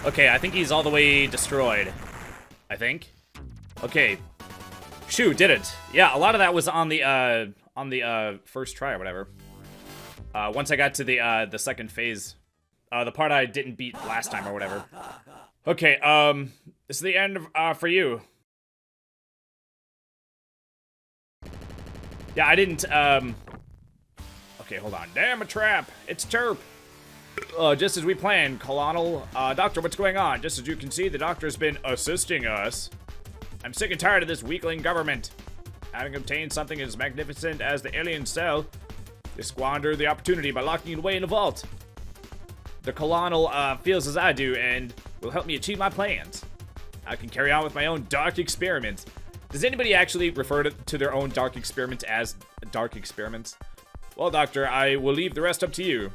Okay, I think he's all the way destroyed. I think. Okay. Shoot, did it. Yeah, a lot of that was on the first try or whatever. Once I got to the second phase. The part I didn't beat last time or whatever. Okay, this is the end of, for you. Yeah, I didn't, okay, hold on. Damn, a trap! It's Terp! Just as we planned, Colonel. Doctor, what's going on? Just as you can see, the doctor's been assisting us. I'm sick and tired of this weakling government. Having obtained something as magnificent as the alien cell, they squandered the opportunity by locking it away in a vault. The Colonel feels as I do and will help me achieve my plans. I can carry on with my own dark experiments. Does anybody actually refer to their own dark experiments as dark experiments? Well, Doctor, I will leave the rest up to you.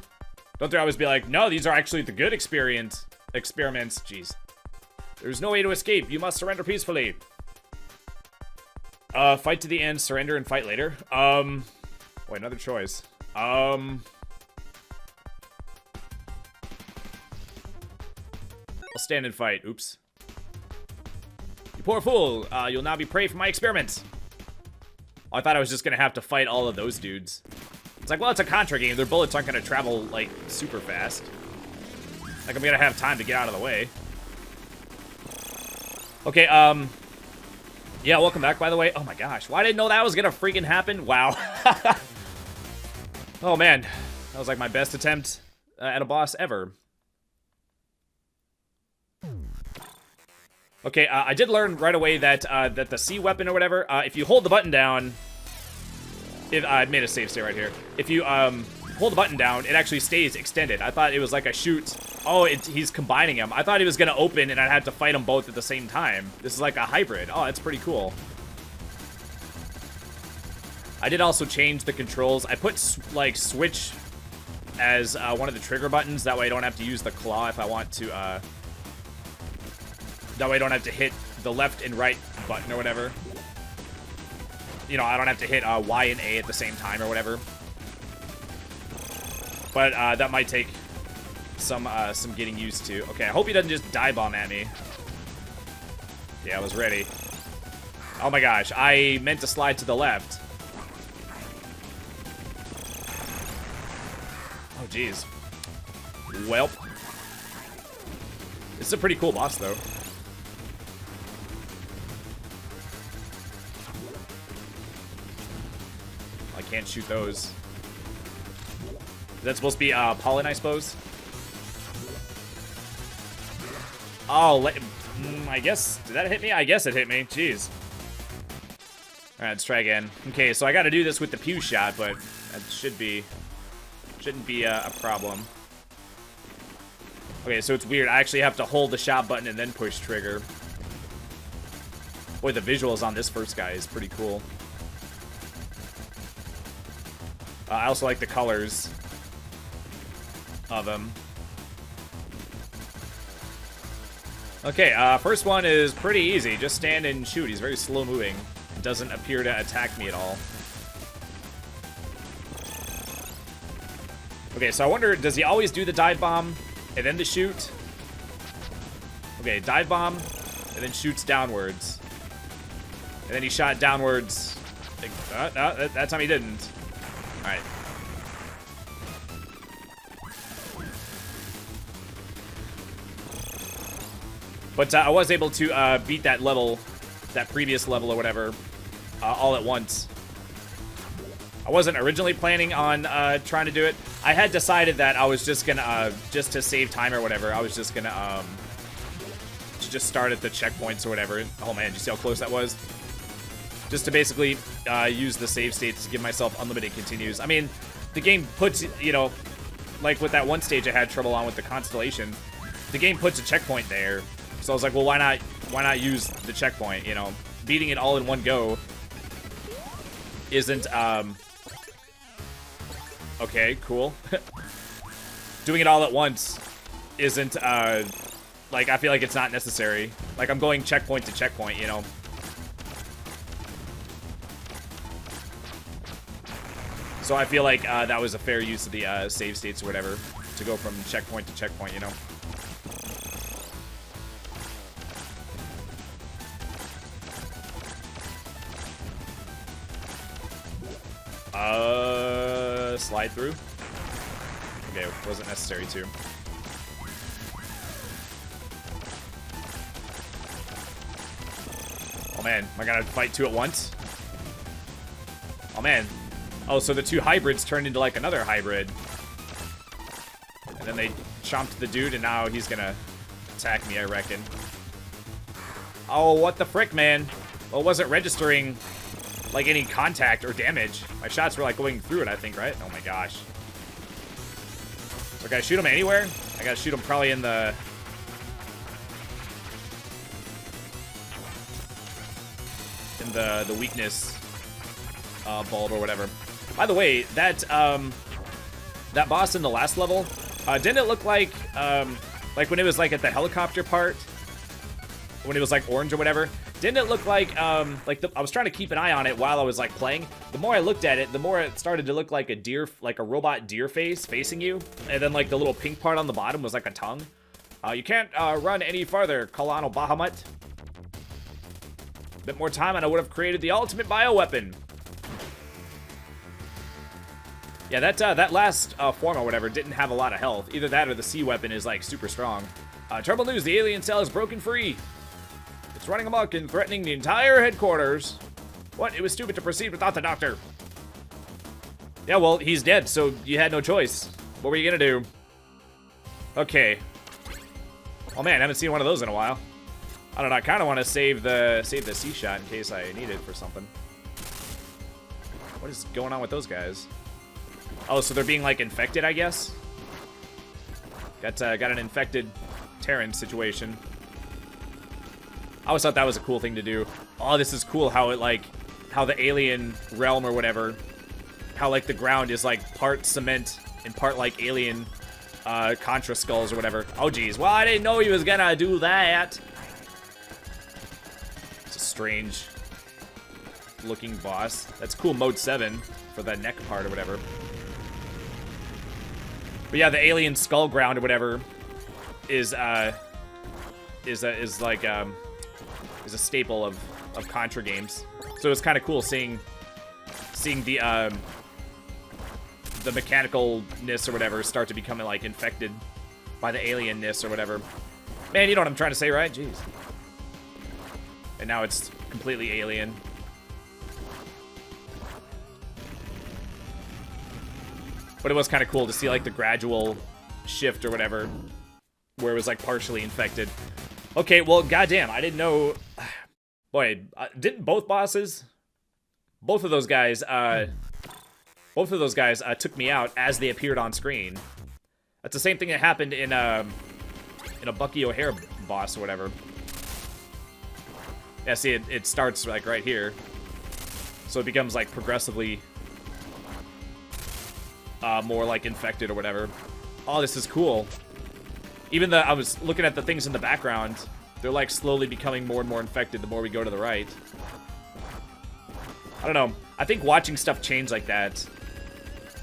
Don't they always be like, no, these are actually the good experiments. Jeez. There's no way to escape. You must surrender peacefully. Fight to the end, surrender, and fight later. Wait, another choice. I'll stand and fight. Oops. You poor fool. You'll now be prey for my experiments. Oh, I thought I was just gonna have to fight all of those dudes. It's like, well, it's a Contra game. Their bullets aren't gonna travel, like, super fast. Like, I'm gonna have time to get out of the way. Okay, yeah, welcome back, by the way. Oh my gosh, why didn't know that was gonna freaking happen? Wow. Oh man, that was like my best attempt at a boss ever. Okay, I did learn right away that that the C weapon or whatever, if you hold the button down, I made a save state right here. If you hold the button down, it actually stays extended. I thought it was like a shoot. Oh, he's combining them. I thought he was gonna open and I'd have to fight them both at the same time. This is like a hybrid. Oh, that's pretty cool. I did also change the controls. I put like switch as one of the trigger buttons. That way I don't have to use the claw if I want to. That way I don't have to hit the left and right button or whatever. You know, I don't have to hit Y and A at the same time or whatever. But that might take some getting used to. Okay, I hope he doesn't just dive bomb at me. Yeah, I was ready. Oh my gosh, I meant to slide to the left. Oh jeez. Welp. This is a pretty cool boss though. I can't shoot those. Is that supposed to be pollen, I suppose? Oh, I guess, did that hit me? I guess it hit me. Jeez. All right, let's try again. Okay, so I got to do this with the pew shot, but that shouldn't be a problem. Okay, so it's weird. I actually have to hold the shot button and then push trigger. Boy, the visuals on this first guy is pretty cool. I also like the colors of him. Okay, first one is pretty easy. Just stand and shoot. He's very slow moving. Doesn't appear to attack me at all. Okay, so I wonder, does he always do the dive bomb and then the shoot? Okay, dive bomb and then shoots downwards. And then he shot downwards. No, that time he didn't. Alright. But I was able to beat that level, that previous level or whatever, all at once. I wasn't originally planning on trying to do it. I had decided that I was just gonna, just to save time or whatever, I was just gonna just start at the checkpoints or whatever. Oh man, did you see how close that was? Just to basically use the save states to give myself unlimited continues. I mean, the game puts, you know, like with that one stage I had trouble on with the Constellation, the game puts a checkpoint there. So I was like, well, why not use the checkpoint, you know? Beating it all in one go isn't, okay, cool. Doing it all at once isn't, like, I feel like it's not necessary. Like, I'm going checkpoint to checkpoint, you know? So I feel like that was a fair use of the save states or whatever, to go from checkpoint to checkpoint, you know? Slide through. Okay, wasn't necessary to. Oh man, am I gonna fight two at once? Oh man. Oh, so the two hybrids turned into like another hybrid. And then they chomped the dude and now he's gonna attack me, I reckon. Oh, what the frick, man? Well, it wasn't registering like any contact or damage. My shots were like going through it, I think, right? Oh my gosh. So I gotta shoot him anywhere? I gotta shoot him probably in the... the weakness bulb or whatever. By the way, that that boss in the last level, didn't it look like when it was like at the helicopter part, when it was like orange or whatever, didn't it look like I was trying to keep an eye on it while I was like playing. The more I looked at it, the more it started to look like a deer, like a robot deer face facing you, and then like the little pink part on the bottom was like a tongue. You can't run any farther, Colonel Bahamut. A bit more time and I would have created the ultimate bioweapon. Yeah, that last form or whatever didn't have a lot of health. Either that or the C weapon is like super strong. Terrible news, the alien cell is broken free. It's running amok and threatening the entire headquarters. What? It was stupid to proceed without the doctor. Yeah, well, he's dead, so you had no choice. What were you gonna do? Okay. Oh man, I haven't seen one of those in a while. I don't know, I kinda wanna save the C shot in case I need it for something. What is going on with those guys? Oh, so they're being like infected, I guess? Got an infected Terran situation. I always thought that was a cool thing to do. Oh, this is cool how the alien realm or whatever, how like the ground is like part cement and part like alien Contra skulls or whatever. Oh geez, well I didn't know he was gonna do that. It's a strange looking boss. That's cool, mode 7 for the neck part or whatever. But yeah, the alien skull ground or whatever is a staple of Contra games. So it's kind of cool seeing the mechanicalness or whatever start to become like infected by the alienness or whatever. Man, you know what I'm trying to say, right? Jeez. And now it's completely alien. But it was kind of cool to see like the gradual shift or whatever, where it was like partially infected. Okay, well, goddamn, I didn't know. Boy, didn't both bosses, both of those guys took me out as they appeared on screen. That's the same thing that happened in a Bucky O'Hare boss or whatever. Yeah, see, it starts like right here, so it becomes like progressively more like infected or whatever. Oh, this is cool. Even though I was looking at the things in the background, they're like slowly becoming more and more infected the more we go to the right. I don't know. I think watching stuff change like that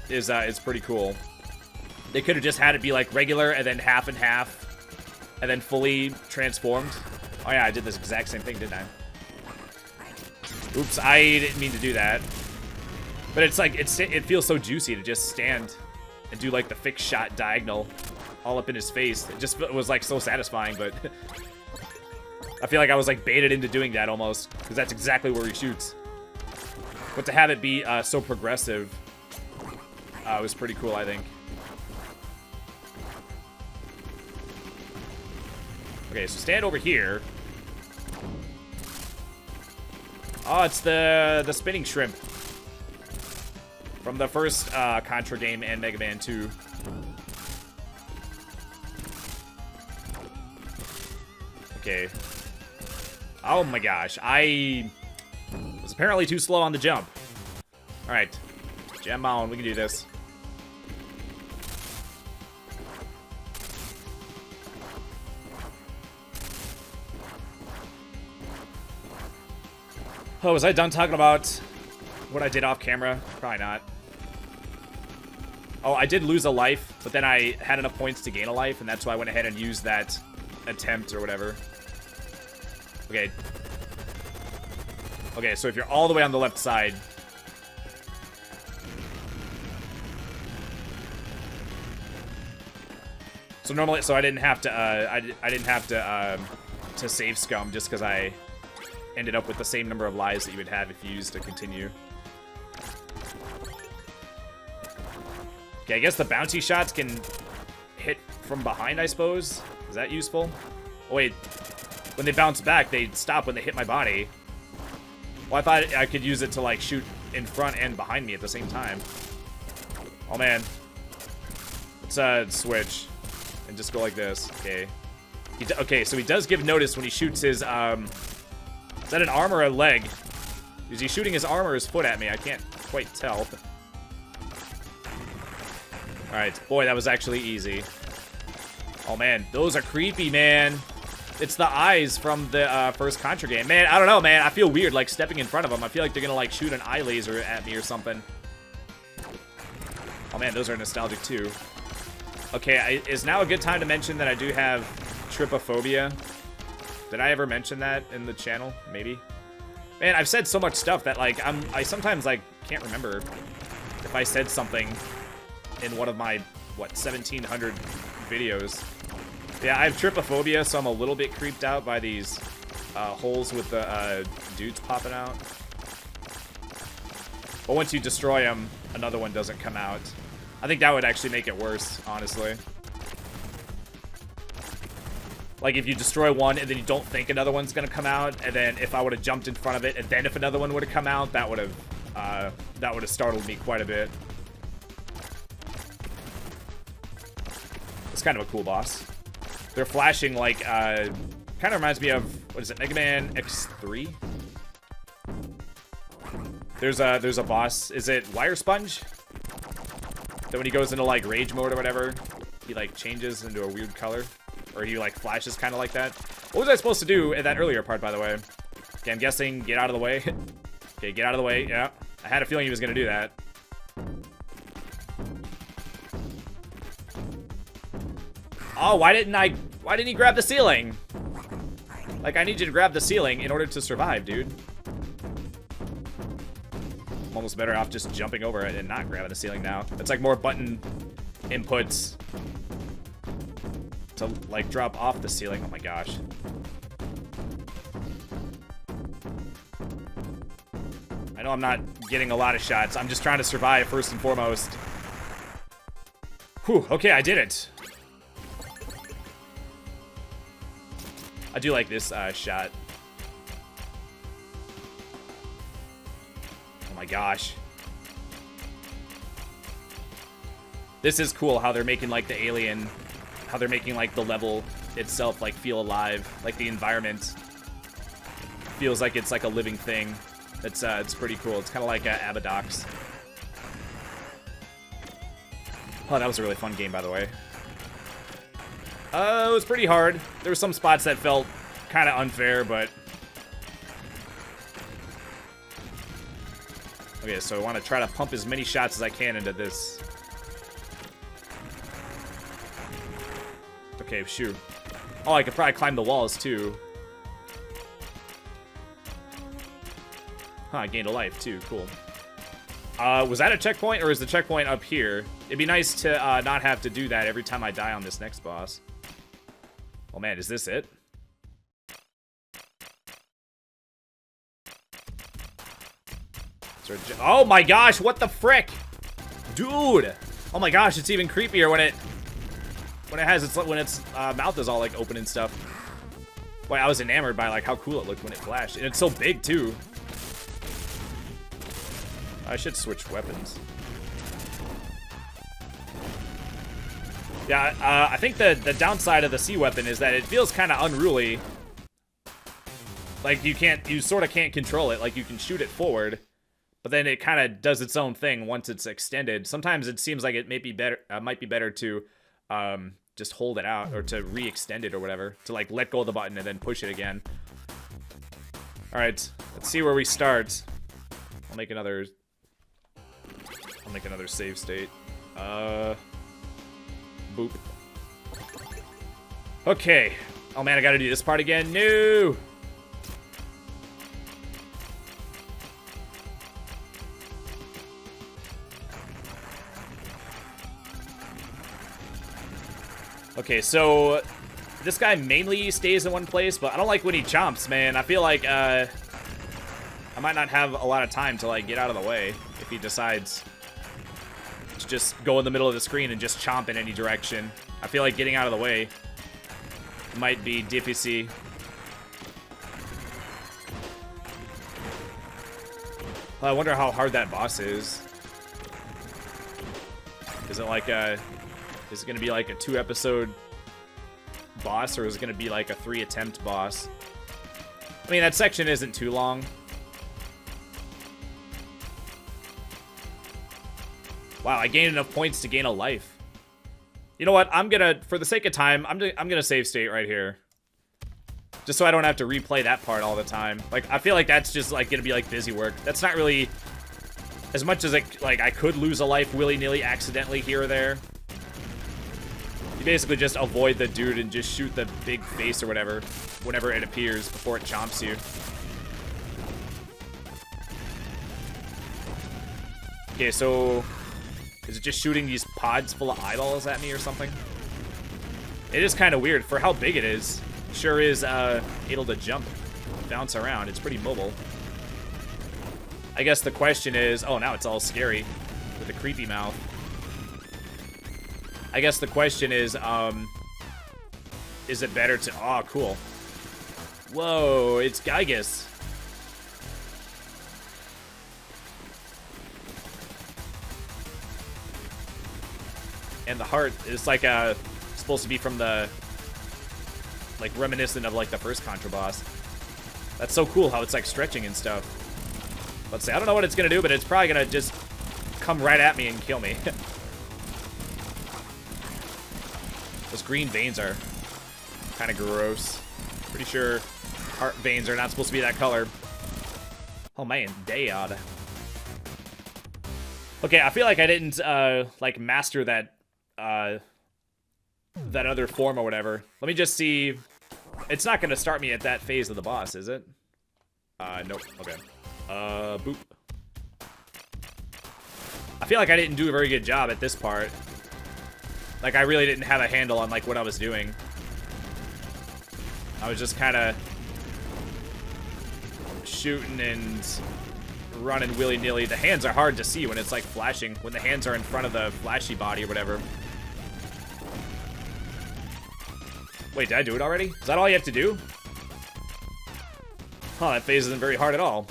is pretty cool. They could have just had it be like regular and then half and half and then fully transformed. Oh yeah, I did this exact same thing, didn't I? Oops, I didn't mean to do that. But it's like, it feels so juicy to just stand and do like the fixed shot diagonal all up in his face. It just was like so satisfying, but I feel like I was like baited into doing that almost, because that's exactly where he shoots. But to have it be so progressive was pretty cool, I think. Okay, so stand over here. Oh, it's the spinning shrimp from the first Contra game and Mega Man 2. Okay. Oh my gosh, I was apparently too slow on the jump. All right, jam on, we can do this. Oh, was I done talking about what I did off camera? Probably not. Oh, I did lose a life, but then I had enough points to gain a life, and that's why I went ahead and used that attempt or whatever. Okay. Okay, so if you're all the way on the left side. So normally, so I didn't have to, I didn't have to save scum just because I ended up with the same number of lives that you would have if you used to continue. Okay, I guess the bouncy shots can hit from behind, I suppose. Is that useful? Oh, wait. When they bounce back, they stop when they hit my body. Well, I thought I could use it to, like, shoot in front and behind me at the same time. Oh, man. Let's switch and just go like this. Okay. Okay, so he does give notice when he shoots his, is that an arm or a leg? Is he shooting his arm or his foot at me? I can't quite tell. Alright, boy, that was actually easy. Oh, man, those are creepy, man. It's the eyes from the first Contra game. Man, I don't know, man. I feel weird, like, stepping in front of them. I feel like they're gonna, like, shoot an eye laser at me or something. Oh, man, those are nostalgic, too. Okay, is now a good time to mention that I do have trypophobia? Did I ever mention that in the channel? Maybe. Man, I've said so much stuff that, like, I sometimes, like, can't remember if I said something in one of my, what, 1,700 videos. Yeah, I have trypophobia, so I'm a little bit creeped out by these holes with the dudes popping out. But once you destroy them, another one doesn't come out. I think that would actually make it worse, honestly. Like, if you destroy one and then you don't think another one's gonna come out, and then if I would have jumped in front of it, and then if another one would have come out, that would have startled me quite a bit. It's kind of a cool boss. They're flashing like, kind of reminds me of, what is it, Mega Man X3? There's a boss, is it Wire Sponge? That when he goes into, like, rage mode or whatever, he, like, changes into a weird color. Or he, like, flashes kind of like that. What was I supposed to do in that earlier part, by the way? Okay, I'm guessing get out of the way. Okay, get out of the way, yeah. I had a feeling he was gonna do that. Oh, why didn't he grab the ceiling? Like, I need you to grab the ceiling in order to survive, dude. I'm almost better off just jumping over it and not grabbing the ceiling now. It's like more button inputs to, like, drop off the ceiling. Oh my gosh. I know I'm not getting a lot of shots. I'm just trying to survive first and foremost. Whew, okay, I did it. I do like this shot. Oh my gosh. This is cool how they're making, like, the alien, how they're making, like, the level itself, like, feel alive. Like, the environment feels like it's, like, a living thing. It's pretty cool. It's kind of like Abadox. Oh, that was a really fun game, by the way. It was pretty hard. There were some spots that felt kind of unfair, but... Okay, so I want to try to pump as many shots as I can into this. Okay, shoot. Oh, I could probably climb the walls, too. Huh, I gained a life, too. Cool. Was that a checkpoint, or is the checkpoint up here? It'd be nice to not have to do that every time I die on this next boss. Oh, man, is this it? Oh my gosh, what the frick? Dude! Oh my gosh, it's even creepier when its mouth is all like open and stuff. Boy, I was enamored by like how cool it looked when it flashed. And it's so big too. I should switch weapons. Yeah, I think the downside of the C weapon is that it feels kind of unruly. Like you sort of can't control it. Like you can shoot it forward, but then it kind of does its own thing once it's extended. Sometimes it seems like it might be better to just hold it out or to re-extend it or whatever, to like let go of the button and then push it again. All right, let's see where we start. I'll make another save state. Boop. Okay. Oh man, I gotta do this part again. No! Okay, so this guy mainly stays in one place, but I don't like when he chomps, man. I feel like I might not have a lot of time to like get out of the way if he decides to just go in the middle of the screen and just chomp in any direction. I feel like getting out of the way might be difficult. Well, I wonder how hard that boss is. Is it like is it gonna be like a 2-episode boss, or is it gonna be like a 3-attempt boss? I mean, that section isn't too long. Wow, I gained enough points to gain a life. You know what? I'm gonna, for the sake of time, I'm gonna save state right here, just so I don't have to replay that part all the time. Like, I feel like that's just like gonna be like busy work. That's not really as much as like I could lose a life willy-nilly accidentally here or there. You basically just avoid the dude and just shoot the big face or whatever whenever it appears before it chomps you. Okay, so is it just shooting these pods full of eyeballs at me or something? It is kind of weird for how big it is. Sure is able to jump, bounce around. It's pretty mobile. I guess the question is, oh, now it's all scary with a creepy mouth. I guess the question is it better to... Oh, cool. Whoa, it's Gygus. And the heart is like supposed to be from the... like reminiscent of like the first Contra boss. That's so cool how it's like stretching and stuff. Let's see, I don't know what it's gonna do, but it's probably gonna just come right at me and kill me. Those green veins are kind of gross. Pretty sure heart veins are not supposed to be that color. Oh man, dad. Okay, I feel like I didn't like master that that other form or whatever. Let me just see. It's not gonna start me at that phase of the boss, is it? Nope. Okay. Boop. I feel like I didn't do a very good job at this part. Like, I really didn't have a handle on, like, what I was doing. I was just kind of shooting and running willy-nilly. The hands are hard to see when it's, like, flashing. When the hands are in front of the flashy body or whatever. Wait, did I do it already? Is that all you have to do? Huh, that phase isn't very hard at all.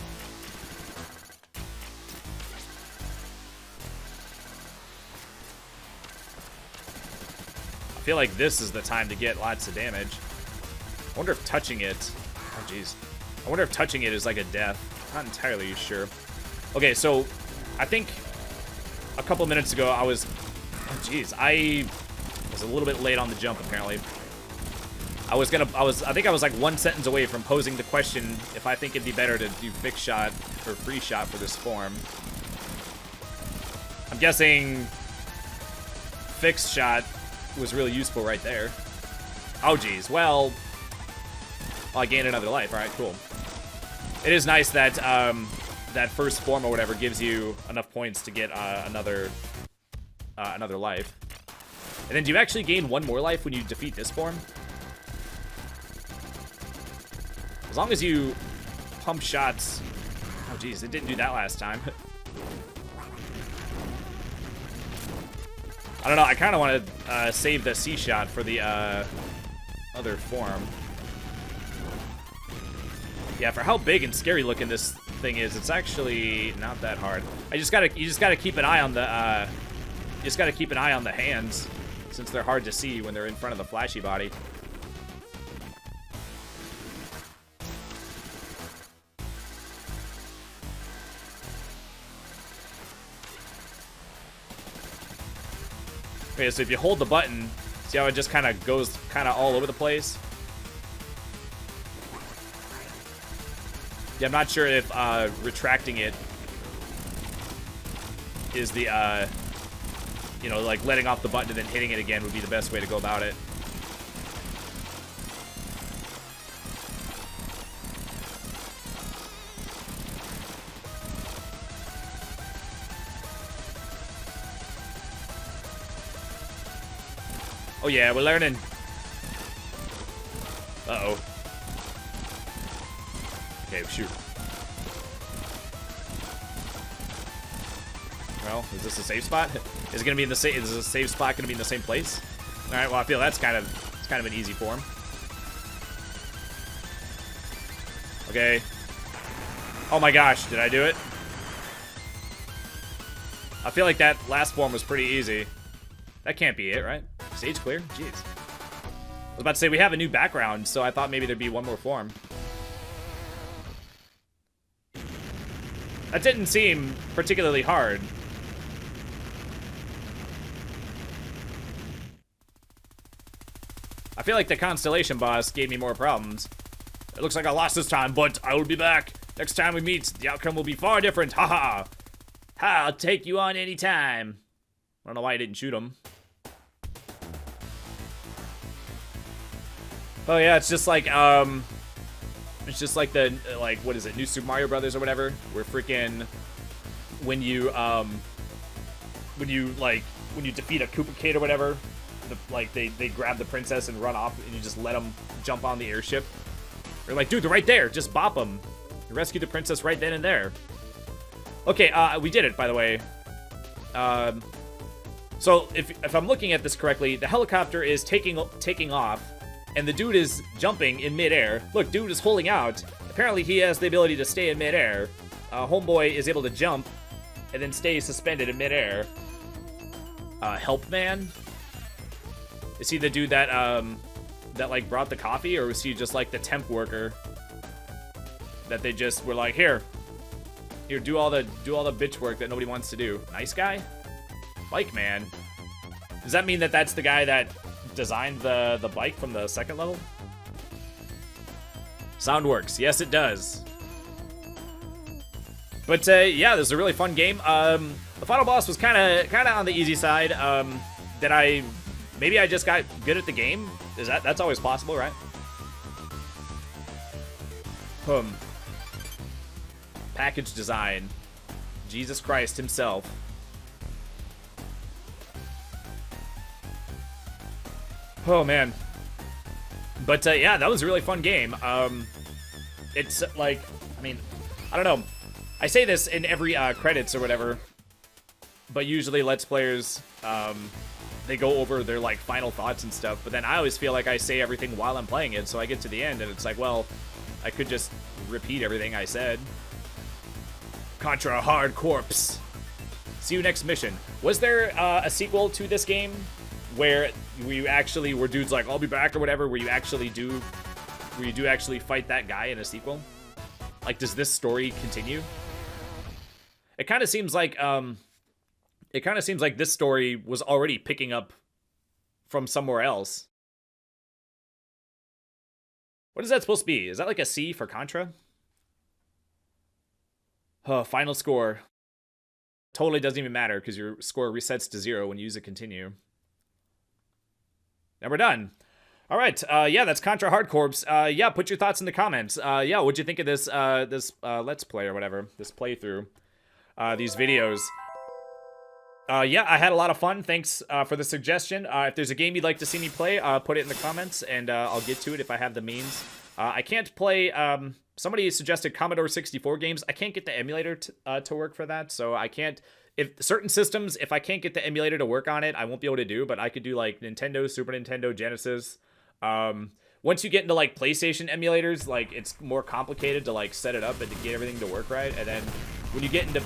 I feel like this is the time to get lots of damage. I wonder if touching it... Oh, jeez. I wonder if touching it is like a death. Not entirely sure. Okay, so I think a couple minutes ago I was... Oh, jeez. I was a little bit late on the jump, apparently. I think I was like one sentence away from posing the question if I think it'd be better to do fixed shot or free shot for this form. I'm guessing fixed shot was really useful right there. Oh, geez. Well, I gained another life. All right, cool. It is nice that that first form or whatever gives you enough points to get another life. And then do you actually gain one more life when you defeat this form? As long as you pump shots... Oh, geez, it didn't do that last time. I don't know, I kind of want to save the C-shot for the other form. Yeah, for how big and scary looking this thing is, it's actually not that hard. You just gotta keep an eye on the hands, since they're hard to see when they're in front of the flashy body. Okay, so if you hold the button, see how it just kind of goes all over the place? Yeah, I'm not sure if retracting it is the, you know, like letting off the button and then hitting it again would be the best way to go about it. Oh yeah, we're learning. Uh-oh. Okay, shoot. Well, is this a safe spot? Is it gonna be in the same? Is the safe spot gonna be in the same place? All right. Well, I feel it's kind of an easy form. Okay. Oh my gosh, did I do it? I feel like that last form was pretty easy. That can't be it, right? Stage clear? Jeez. I was about to say, we have a new background, so I thought maybe there'd be one more form. That didn't seem particularly hard. I feel like the Constellation boss gave me more problems. It looks like I lost this time, but I will be back. Next time we meet, the outcome will be far different. Ha ha. Ha, I'll take you on any time. I don't know why I didn't shoot him. Oh yeah, it's just like the what is it, New Super Mario Brothers or whatever, where freaking when you defeat a Koopa Kid or whatever, they grab the princess and run off, and you just let them jump on the airship. They're like, dude, they're right there, just bop them. You rescue the princess right then and there. Okay, we did it, by the way. So if I'm looking at this correctly, the helicopter is taking off. And the dude is jumping in midair. Look, dude is holding out. Apparently he has the ability to stay in midair. Homeboy is able to jump and then stay suspended in midair. Help man? Is he the dude that like brought the coffee, or was he just like the temp worker that they just were like, here, do all the bitch work that nobody wants to do? Nice guy? Bike man. Does that mean that that's the guy that designed the bike from the second level? Sound works. Yes, it does. But yeah, this is a really fun game. The final boss was kind of on the easy side. Maybe I just got good at the game. That's always possible, right? Package design. Jesus Christ himself. Oh man. But yeah, that was a really fun game. It's like, I mean, I don't know. I say this in every credits or whatever, but usually Let's Players, they go over their like final thoughts and stuff, but then I always feel like I say everything while I'm playing it, so I get to the end and it's like, well, I could just repeat everything I said. Contra Hard Corpse. See you next mission. Was there a sequel to this game where you actually were dudes like, I'll be back or whatever, where you do actually fight that guy in a sequel? Like, does this story continue? It kind of seems like this story was already picking up from somewhere else. What is that supposed to be? Is that like a C for Contra? Final score. Totally doesn't even matter because your score resets to 0 when you use a continue. And we're done. All right. Yeah, that's Contra Hard Corpse. Yeah, put your thoughts in the comments. Yeah, what'd you think of this Let's Play or whatever, this playthrough, these videos? Yeah, I had a lot of fun. Thanks for the suggestion. If there's a game you'd like to see me play, put it in the comments, and I'll get to it if I have the means. I can't play, somebody suggested Commodore 64 games. I can't get the emulator to work for that, so I can't, if certain systems, if I can't get the emulator to work on it, I won't be able to do, but I could do like Nintendo, Super Nintendo, Genesis. Once you get into like PlayStation emulators, like it's more complicated to like set it up and to get everything to work right. And then when you get into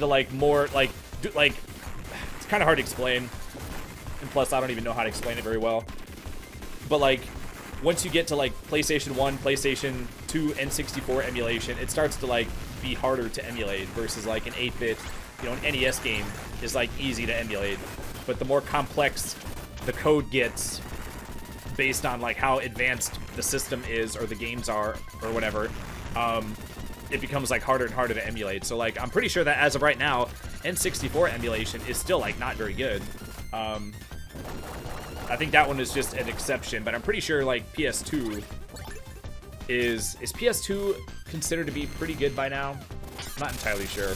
like more like it's kind of hard to explain, and plus I don't even know how to explain it very well. But like once you get to like PlayStation 1, PlayStation 2, N64 emulation, it starts to like be harder to emulate versus like an 8-bit, you know, an NES game is like easy to emulate. But the more complex the code gets based on like how advanced the system is or the games are or whatever, it becomes like harder and harder to emulate. So like I'm pretty sure that as of right now, N64 emulation is still like not very good. I think that one is just an exception, but I'm pretty sure like PS2 is PS2 considered to be pretty good by now? I'm not entirely sure.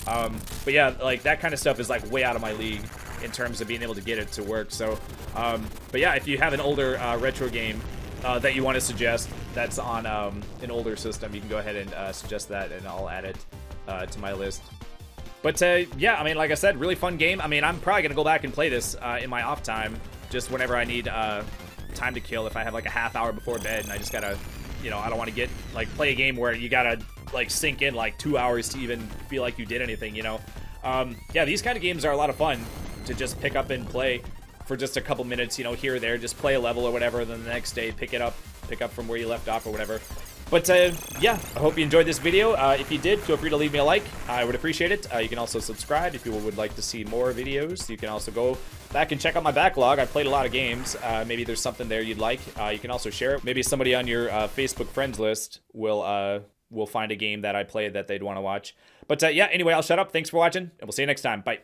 But yeah, like that kind of stuff is like way out of my league in terms of being able to get it to work. So, but yeah, if you have an older retro game that you want to suggest that's on an older system, you can go ahead and suggest that, and I'll add it to my list. But yeah, I mean, like I said, really fun game. I mean, I'm probably gonna go back and play this in my off time, just whenever I need time to kill. If I have like a half hour before bed and I just gotta, you know, I don't want to get like play a game where you gotta like sink in like 2 hours to even feel like you did anything, you know. Yeah, these kind of games are a lot of fun to just pick up and play for just a couple minutes, you know, here or there, just play a level or whatever, and then the next day pick up from where you left off or whatever. But yeah, I hope you enjoyed this video. If you did, feel free to leave me a like. I would appreciate it. You can also subscribe if you would like to see more videos. You can also go back and check out my backlog. I've played a lot of games. Maybe there's something there you'd like. You can also share it. Maybe somebody on your Facebook friends list will find a game that I played that they'd want to watch. But yeah, anyway, I'll shut up. Thanks for watching, and we'll see you next time. Bye.